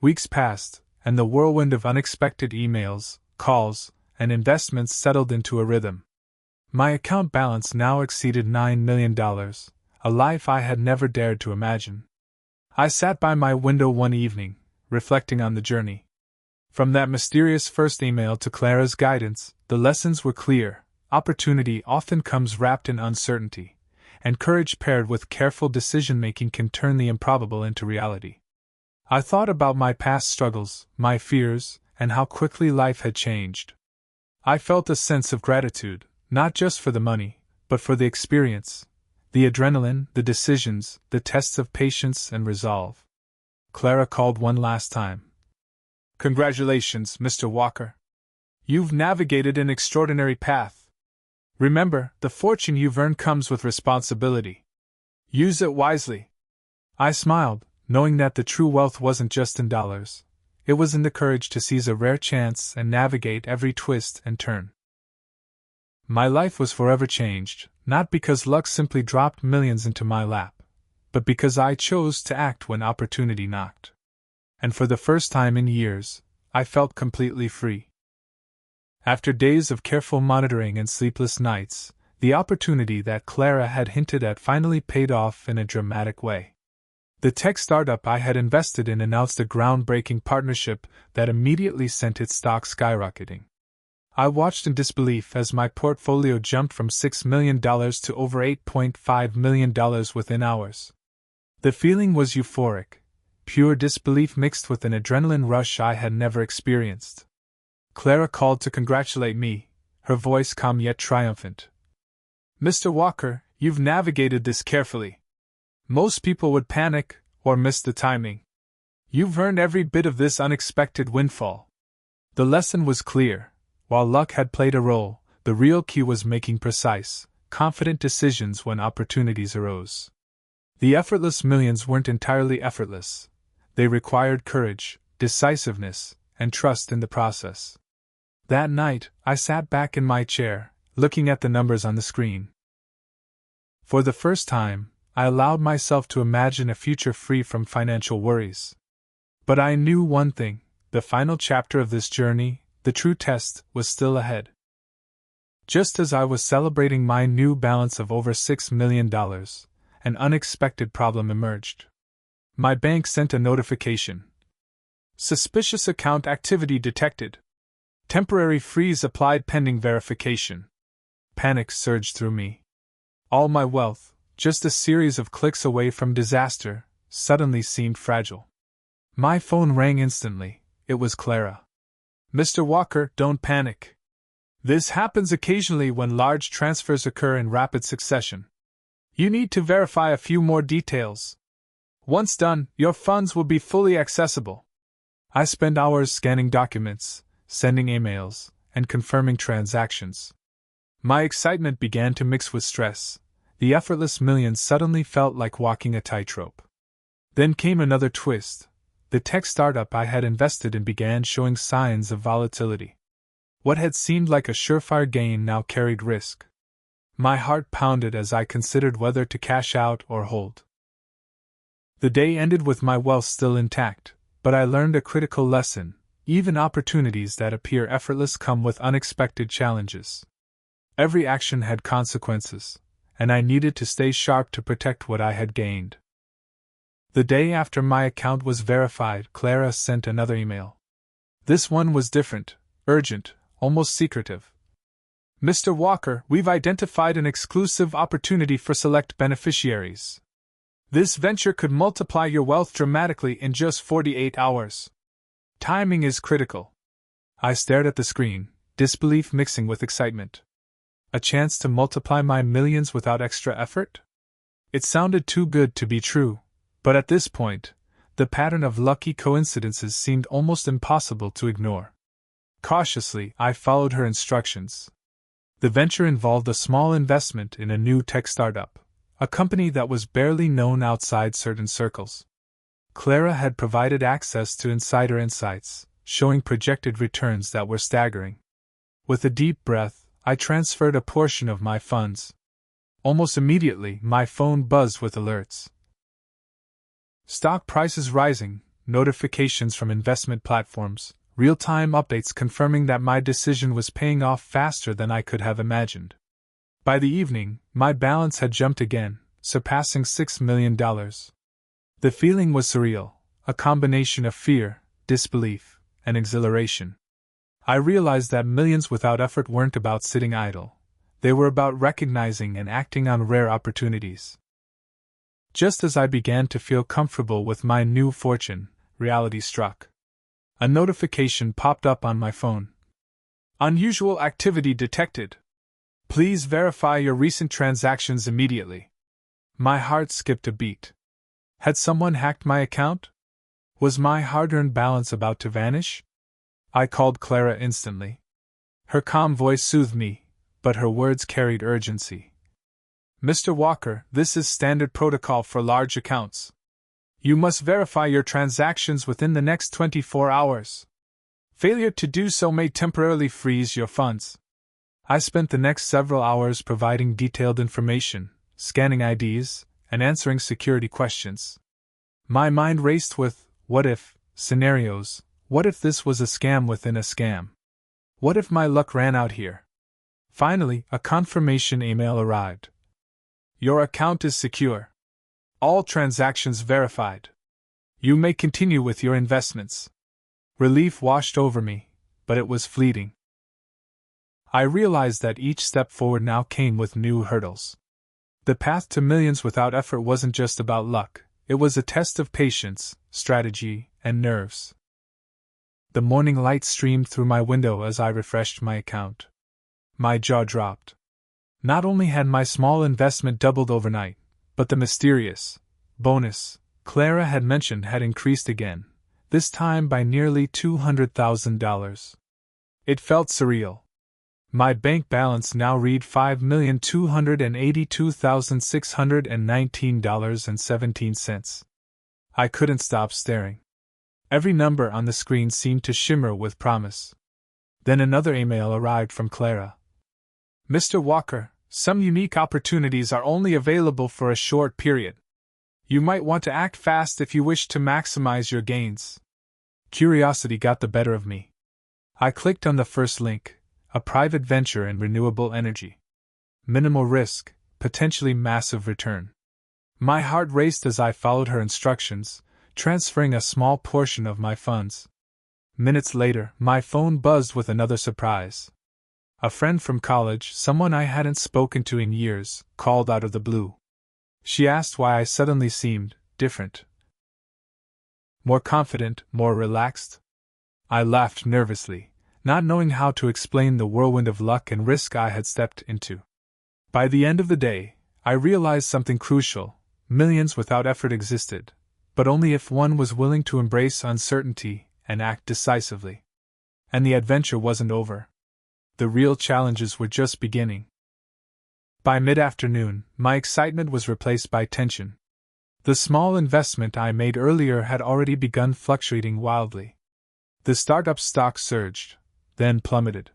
Weeks passed, and the whirlwind of unexpected emails, calls, and investments settled into a rhythm. My account balance now exceeded $9 million, a life I had never dared to imagine. I sat by my window one evening, reflecting on the journey. From that mysterious first email to Clara's guidance, the lessons were clear. Opportunity often comes wrapped in uncertainty, and courage paired with careful decision-making can turn the improbable into reality. I thought about my past struggles, my fears, and how quickly life had changed. I felt a sense of gratitude, not just for the money, but for the experience, the adrenaline, the decisions, the tests of patience and resolve. Clara called one last time. "Congratulations, Mr. Walker. You've navigated an extraordinary path. Remember, the fortune you've earned comes with responsibility. Use it wisely." I smiled, knowing that the true wealth wasn't just in dollars. It was in the courage to seize a rare chance and navigate every twist and turn. My life was forever changed, not because luck simply dropped millions into my lap, but because I chose to act when opportunity knocked. And for the first time in years, I felt completely free. After days of careful monitoring and sleepless nights, the opportunity that Clara had hinted at finally paid off in a dramatic way. The tech startup I had invested in announced a groundbreaking partnership that immediately sent its stock skyrocketing. I watched in disbelief as my portfolio jumped from $6 million to over $8.5 million within hours. The feeling was euphoric, pure disbelief mixed with an adrenaline rush I had never experienced. Clara called to congratulate me, her voice calm yet triumphant. "Mr. Walker, you've navigated this carefully. Most people would panic or miss the timing. You've earned every bit of this unexpected windfall." The lesson was clear. While luck had played a role, the real key was making precise, confident decisions when opportunities arose. The effortless millions weren't entirely effortless. They required courage, decisiveness, and trust in the process. That night, I sat back in my chair, looking at the numbers on the screen. For the first time, I allowed myself to imagine a future free from financial worries. But I knew one thing: the final chapter of this journey, the true test, was still ahead. Just as I was celebrating my new balance of over $6 million, an unexpected problem emerged. My bank sent a notification. "Suspicious account activity detected. Temporary freeze applied pending verification." Panic surged through me. All my wealth, just a series of clicks away from disaster, suddenly seemed fragile. My phone rang instantly. It was Clara. "Mr. Walker, don't panic. This happens occasionally when large transfers occur in rapid succession. You need to verify a few more details. Once done, your funds will be fully accessible." I spent hours scanning documents, sending emails, and confirming transactions. My excitement began to mix with stress. The effortless millions suddenly felt like walking a tightrope. Then came another twist. The tech startup I had invested in began showing signs of volatility. What had seemed like a surefire gain now carried risk. My heart pounded as I considered whether to cash out or hold. The day ended with my wealth still intact, but I learned a critical lesson: even opportunities that appear effortless come with unexpected challenges. Every action had consequences, and I needed to stay sharp to protect what I had gained. The day after my account was verified, Clara sent another email. This one was different, urgent, almost secretive. "Mr. Walker, we've identified an exclusive opportunity for select beneficiaries. This venture could multiply your wealth dramatically in just 48 hours. Timing is critical." I stared at the screen, disbelief mixing with excitement. A chance to multiply my millions without extra effort? It sounded too good to be true, but at this point, the pattern of lucky coincidences seemed almost impossible to ignore. Cautiously, I followed her instructions. The venture involved a small investment in a new tech startup, a company that was barely known outside certain circles. Clara had provided access to insider insights, showing projected returns that were staggering. With a deep breath, I transferred a portion of my funds. Almost immediately, my phone buzzed with alerts. "Stock prices rising, notifications from investment platforms, real-time updates confirming that my decision was paying off faster than I could have imagined. By the evening, my balance had jumped again, surpassing $6 million. The feeling was surreal, a combination of fear, disbelief, and exhilaration. I realized that millions without effort weren't about sitting idle. They were about recognizing and acting on rare opportunities. Just as I began to feel comfortable with my new fortune, reality struck. A notification popped up on my phone. Unusual activity detected. Please verify your recent transactions immediately. My heart skipped a beat. Had someone hacked my account? Was my hard-earned balance about to vanish? I called Clara instantly. Her calm voice soothed me, but her words carried urgency. Mr. Walker, this is standard protocol for large accounts. You must verify your transactions within the next 24 hours. Failure to do so may temporarily freeze your funds. I spent the next several hours providing detailed information, scanning IDs, and answering security questions. My mind raced with what-if scenarios. What if this was a scam within a scam? What if my luck ran out here? Finally, a confirmation email arrived. Your account is secure. All transactions verified. You may continue with your investments. Relief washed over me, but it was fleeting. I realized that each step forward now came with new hurdles. The path to millions without effort wasn't just about luck, it was a test of patience, strategy, and nerves. The morning light streamed through my window as I refreshed my account. My jaw dropped. Not only had my small investment doubled overnight, but the mysterious bonus Clara had mentioned had increased again, this time by nearly $200,000. It felt surreal. My bank balance now read $5,282,619.17. I couldn't stop staring. Every number on the screen seemed to shimmer with promise. Then another email arrived from Clara. Mr. Walker, some unique opportunities are only available for a short period. You might want to act fast if you wish to maximize your gains. Curiosity got the better of me. I clicked on the first link, a private venture in renewable energy. Minimal risk, potentially massive return. My heart raced as I followed her instructions, transferring a small portion of my funds. Minutes later, my phone buzzed with another surprise. A friend from college, someone I hadn't spoken to in years, called out of the blue. She asked why I suddenly seemed different. More confident, more relaxed? I laughed nervously, not knowing how to explain the whirlwind of luck and risk I had stepped into. By the end of the day, I realized something crucial: millions without effort existed, but only if one was willing to embrace uncertainty and act decisively. And the adventure wasn't over. The real challenges were just beginning. By mid-afternoon, my excitement was replaced by tension. The small investment I made earlier had already begun fluctuating wildly. The startup stock surged, then plummeted.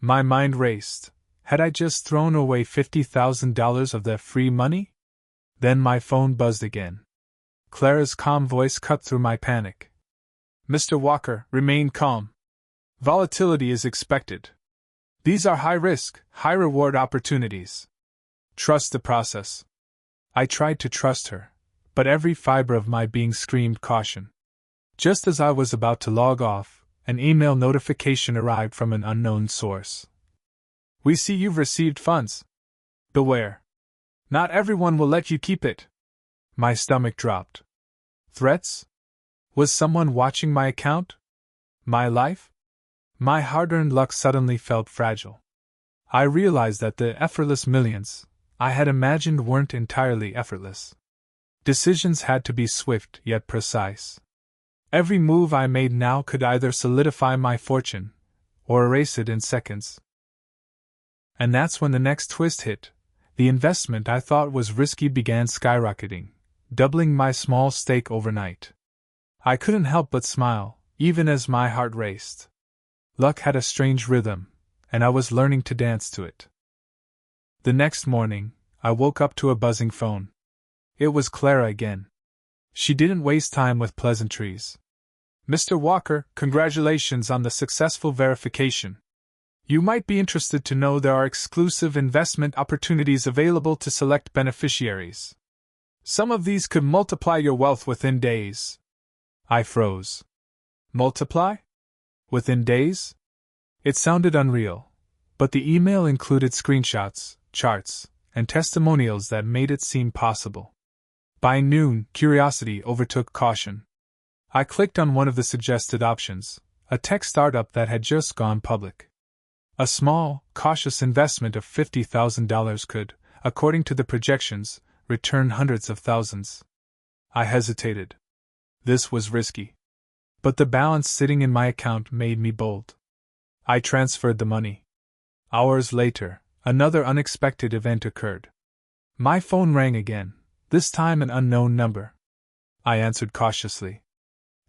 My mind raced. Had I just thrown away $50,000 of that free money? Then my phone buzzed again. Clara's calm voice cut through my panic. Mr. Walker, remain calm. Volatility is expected. These are high-risk, high-reward opportunities. Trust the process. I tried to trust her, but every fiber of my being screamed caution. Just as I was about to log off, an email notification arrived from an unknown source. We see you've received funds. Beware. Not everyone will let you keep it. My stomach dropped. Threats? Was someone watching my account? My life? My hard-earned luck suddenly felt fragile. I realized that the effortless millions I had imagined weren't entirely effortless. Decisions had to be swift yet precise. Every move I made now could either solidify my fortune or erase it in seconds. And that's when the next twist hit. The investment I thought was risky began skyrocketing, doubling my small stake overnight. I couldn't help but smile, even as my heart raced. Luck had a strange rhythm, and I was learning to dance to it. The next morning, I woke up to a buzzing phone. It was Clara again. She didn't waste time with pleasantries. "Mr. Walker, congratulations on the successful verification. You might be interested to know there are exclusive investment opportunities available to select beneficiaries. Some of these could multiply your wealth within days." I froze. Multiply? Within days? It sounded unreal, but the email included screenshots, charts, and testimonials that made it seem possible. By noon, curiosity overtook caution. I clicked on one of the suggested options, a tech startup that had just gone public. A small, cautious investment of $50,000 could, according to the projections, return hundreds of thousands. I hesitated. This was risky. But the balance sitting in my account made me bold. I transferred the money. Hours later, another unexpected event occurred. My phone rang again, this time an unknown number. I answered cautiously.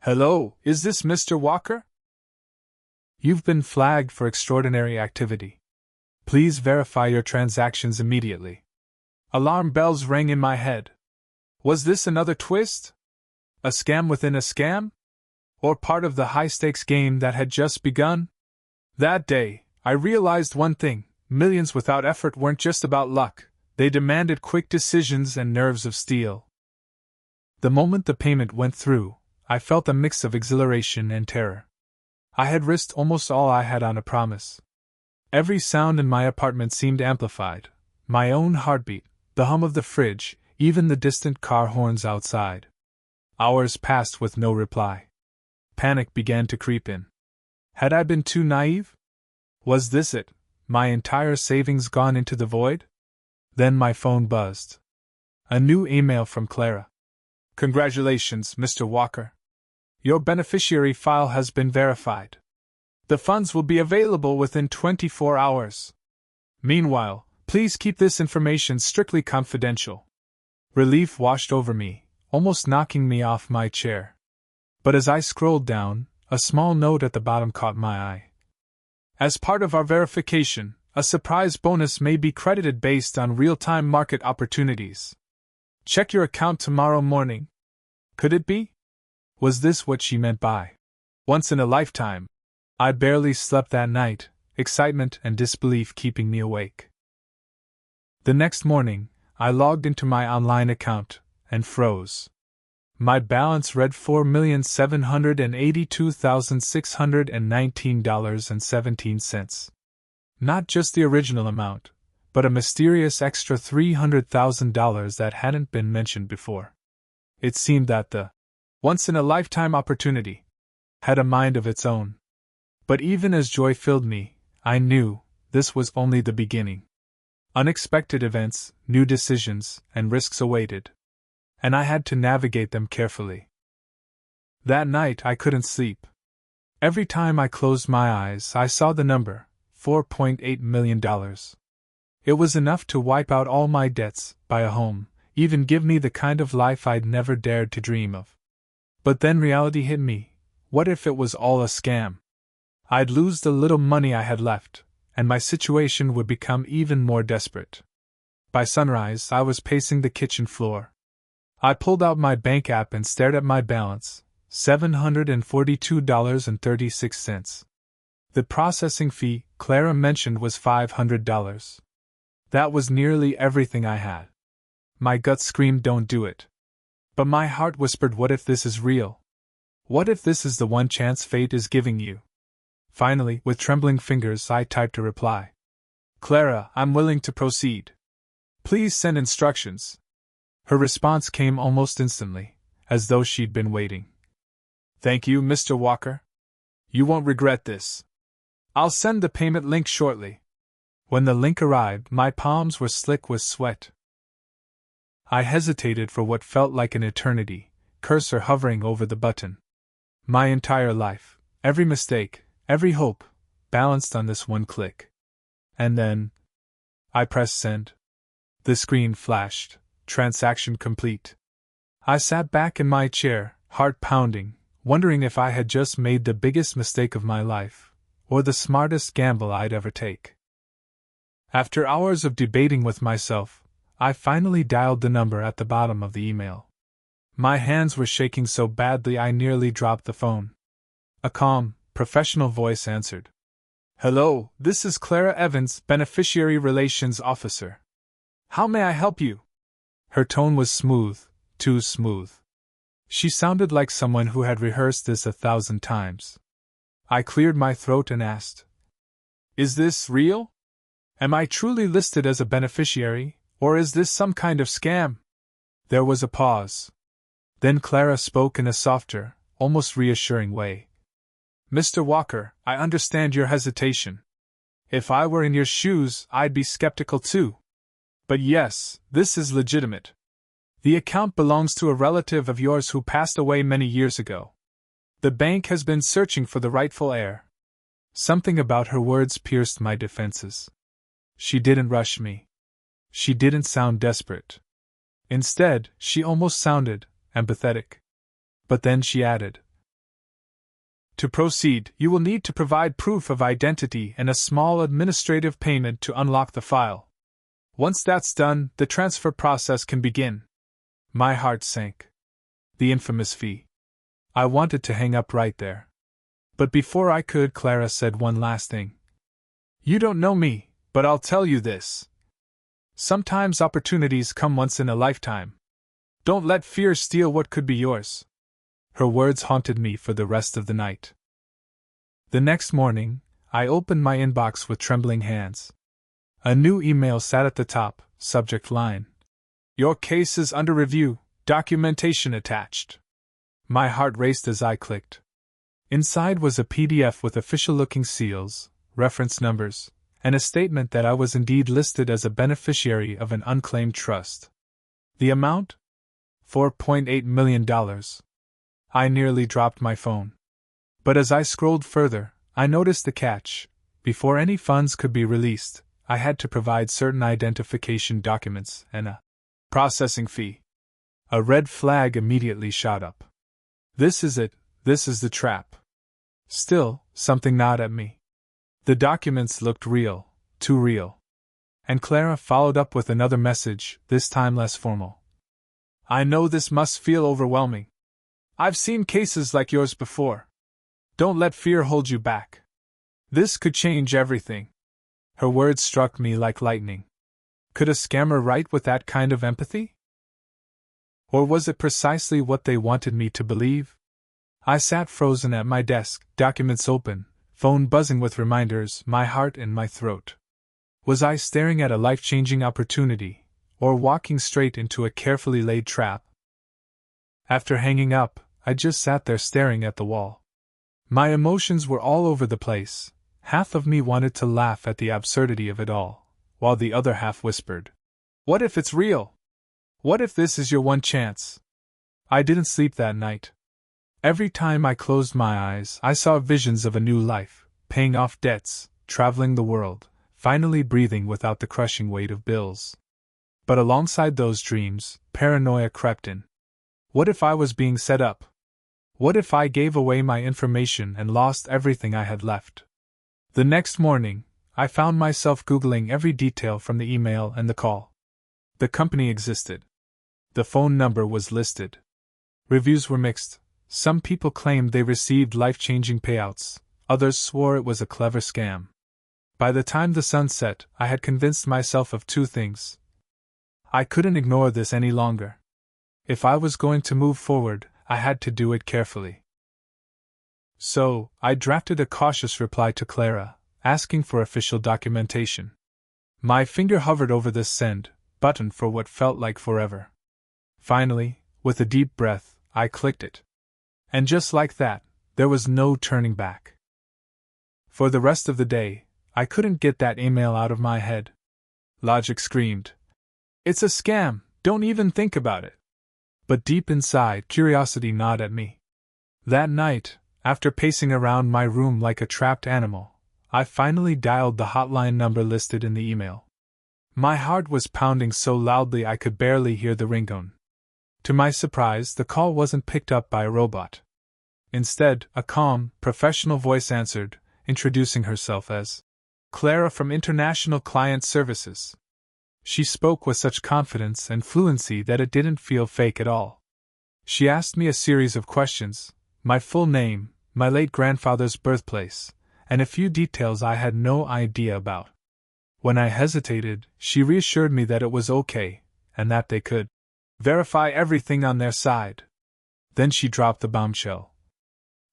"Hello, is this Mr. Walker?" "You've been flagged for extraordinary activity. Please verify your transactions immediately." Alarm bells rang in my head. Was this another twist? A scam within a scam? Or part of the high-stakes game that had just begun? That day, I realized one thing: millions without effort weren't just about luck, they demanded quick decisions and nerves of steel. The moment the payment went through, I felt a mix of exhilaration and terror. I had risked almost all I had on a promise. Every sound in my apartment seemed amplified: my own heartbeat, the hum of the fridge, even the distant car horns outside. Hours passed with no reply. Panic began to creep in. Had I been too naive? Was this it, my entire savings gone into the void? Then my phone buzzed. A new email from Clara. "Congratulations, Mr. Walker. Your beneficiary file has been verified. The funds will be available within 24 hours. Meanwhile, please keep this information strictly confidential." Relief washed over me, almost knocking me off my chair. But as I scrolled down, a small note at the bottom caught my eye. "As part of our verification, a surprise bonus may be credited based on real-time market opportunities. Check your account tomorrow morning." Could it be? Was this what she meant by once in a lifetime? I barely slept that night, excitement and disbelief keeping me awake. The next morning, I logged into my online account and froze. My balance read $4,782,619.17. Not just the original amount, but a mysterious extra $300,000 that hadn't been mentioned before. It seemed that the once-in-a-lifetime opportunity had a mind of its own. But even as joy filled me, I knew this was only the beginning. Unexpected events, new decisions, and risks awaited, and I had to navigate them carefully. That night I couldn't sleep. Every time I closed my eyes, I saw the number, $4.8 million. It was enough to wipe out all my debts, buy a home, even give me the kind of life I'd never dared to dream of. But then reality hit me. What if it was all a scam? I'd lose the little money I had left, and my situation would become even more desperate. By sunrise, I was pacing the kitchen floor. I pulled out my bank app and stared at my balance, $742.36. The processing fee Clara mentioned was $500. That was nearly everything I had. My gut screamed, "Don't do it." But my heart whispered, "What if this is real? What if this is the one chance fate is giving you?" Finally, with trembling fingers, I typed a reply. "Clara, I'm willing to proceed. Please send instructions." Her response came almost instantly, as though she'd been waiting. "Thank you, Mr. Walker. You won't regret this. I'll send the payment link shortly." When the link arrived, my palms were slick with sweat. I hesitated for what felt like an eternity, cursor hovering over the button. My entire life, every mistake, every hope, balanced on this one click. And then I pressed send. The screen flashed. Transaction complete. I sat back in my chair, heart pounding, wondering if I had just made the biggest mistake of my life, or the smartest gamble I'd ever take. After hours of debating with myself, I finally dialed the number at the bottom of the email. My hands were shaking so badly I nearly dropped the phone. A calm, professional voice answered. Hello, this is Clara Evans, Beneficiary Relations Officer. How may I help you? Her tone was smooth, too smooth. She sounded like someone who had rehearsed this 1,000 times. I cleared my throat and asked, Is this real? Am I truly listed as a beneficiary, or is this some kind of scam? There was a pause. Then Clara spoke in a softer, almost reassuring way. Mr. Walker, I understand your hesitation. If I were in your shoes, I'd be skeptical too. But yes, this is legitimate. The account belongs to a relative of yours who passed away many years ago. The bank has been searching for the rightful heir. Something about her words pierced my defenses. She didn't rush me. She didn't sound desperate. Instead, she almost sounded empathetic. But then she added, To proceed, you will need to provide proof of identity and a small administrative payment to unlock the file. Once that's done, the transfer process can begin. My heart sank. The infamous fee. I wanted to hang up right there. But before I could, Clara said one last thing. You don't know me, but I'll tell you this. Sometimes opportunities come once in a lifetime. Don't let fear steal what could be yours. Her words haunted me for the rest of the night. The next morning, I opened my inbox with trembling hands. A new email sat at the top, subject line. Your case is under review, documentation attached. My heart raced as I clicked. Inside was a PDF with official-looking seals, reference numbers, and a statement that I was indeed listed as a beneficiary of an unclaimed trust. The amount? $4.8 million. I nearly dropped my phone. But as I scrolled further, I noticed the catch. Before any funds could be released, I had to provide certain identification documents and a processing fee. A red flag immediately shot up. This is it, this is the trap. Still, something gnawed at me. The documents looked real, too real. And Clara followed up with another message, this time less formal. I know this must feel overwhelming. I've seen cases like yours before. Don't let fear hold you back. This could change everything. Her words struck me like lightning. Could a scammer write with that kind of empathy? Or was it precisely what they wanted me to believe? I sat frozen at my desk, documents open, phone buzzing with reminders, my heart in my throat. Was I staring at a life-changing opportunity, or walking straight into a carefully laid trap? After hanging up, I just sat there staring at the wall. My emotions were all over the place. Half of me wanted to laugh at the absurdity of it all, while the other half whispered, What if it's real? What if this is your one chance? I didn't sleep that night. Every time I closed my eyes, I saw visions of a new life, paying off debts, traveling the world, finally breathing without the crushing weight of bills. But alongside those dreams, paranoia crept in. What if I was being set up? What if I gave away my information and lost everything I had left? The next morning, I found myself Googling every detail from the email and the call. The company existed. The phone number was listed. Reviews were mixed. Some people claimed they received life-changing payouts, others swore it was a clever scam. By the time the sun set, I had convinced myself of two things. I couldn't ignore this any longer. If I was going to move forward, I had to do it carefully. So, I drafted a cautious reply to Clara, asking for official documentation. My finger hovered over the send button for what felt like forever. Finally, with a deep breath, I clicked it. And just like that, there was no turning back. For the rest of the day, I couldn't get that email out of my head. Logic screamed, It's a scam, don't even think about it. But deep inside, curiosity gnawed at me. That night, after pacing around my room like a trapped animal, I finally dialed the hotline number listed in the email. My heart was pounding so loudly I could barely hear the ringtone. To my surprise, the call wasn't picked up by a robot. Instead, a calm, professional voice answered, introducing herself as Clara from International Client Services. She spoke with such confidence and fluency that it didn't feel fake at all. She asked me a series of questions: my full name, my late grandfather's birthplace, and a few details I had no idea about. When I hesitated, she reassured me that it was okay, and that they could verify everything on their side. Then she dropped the bombshell.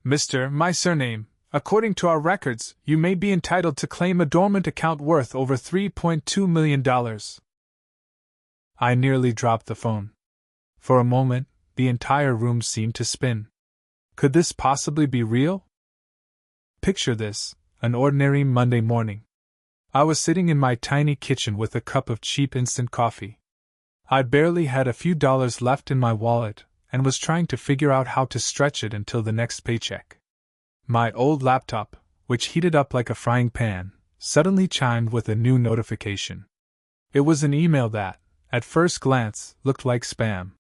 "Mr. My surname, according to our records, you may be entitled to claim a dormant account worth over $3.2 million. I nearly dropped the phone. For a moment, the entire room seemed to spin. Could this possibly be real? Picture this: an ordinary Monday morning. I was sitting in my tiny kitchen with a cup of cheap instant coffee. I barely had a few dollars left in my wallet, and was trying to figure out how to stretch it until the next paycheck. My old laptop, which heated up like a frying pan, suddenly chimed with a new notification. It was an email that, at first glance, looked like spam.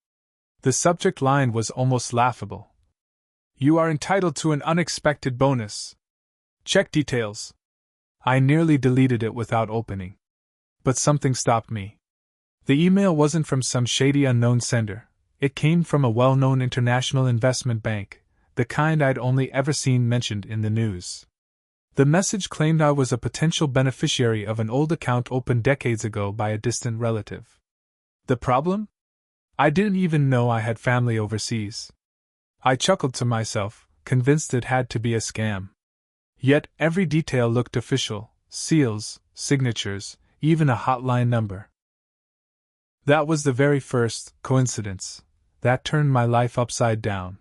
The subject line was almost laughable. "You are entitled to an unexpected bonus. Check details." I nearly deleted it without opening. But something stopped me. The email wasn't from some shady unknown sender. It came from a well-known international investment bank, the kind I'd only ever seen mentioned in the news. The message claimed I was a potential beneficiary of an old account opened decades ago by a distant relative. The problem? I didn't even know I had family overseas. I chuckled to myself, convinced it had to be a scam. Yet every detail looked official: seals, signatures, even a hotline number. That was the very first coincidence that turned my life upside down.